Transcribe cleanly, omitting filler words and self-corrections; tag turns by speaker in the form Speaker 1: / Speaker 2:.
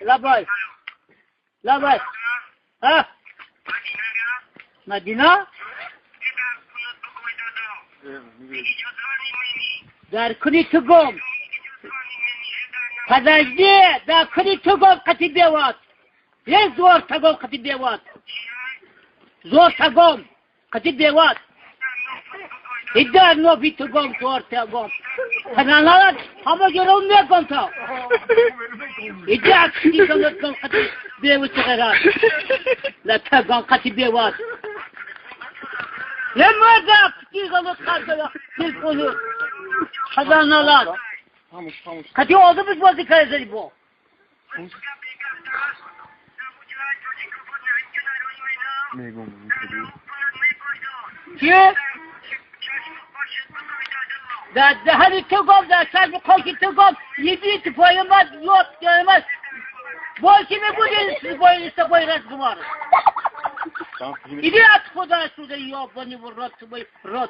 Speaker 1: لبای لبای ها مدینه در کنی تو گم подожди در کنی تو گم قطی بیواد یه زور تگم قطی بیواد زور تگم قطی بیواد ایدار نوبی تو گم زور تگم پناهان همه جرم میکن تا ایدار کنی تو گم قطی بیواد چقدر لطگم قطی بیواد لماذا تيغلط خاطر تلفونو حضرنا قطي اوضو بس بازي كاره زري بو چیه؟ در دهنی تو گم در سر خاکی تو گم یدی تو پای ما یوت گرمت باشی نبودی باید استفای رست گماره ایدی از خدا شده یا بانی و رات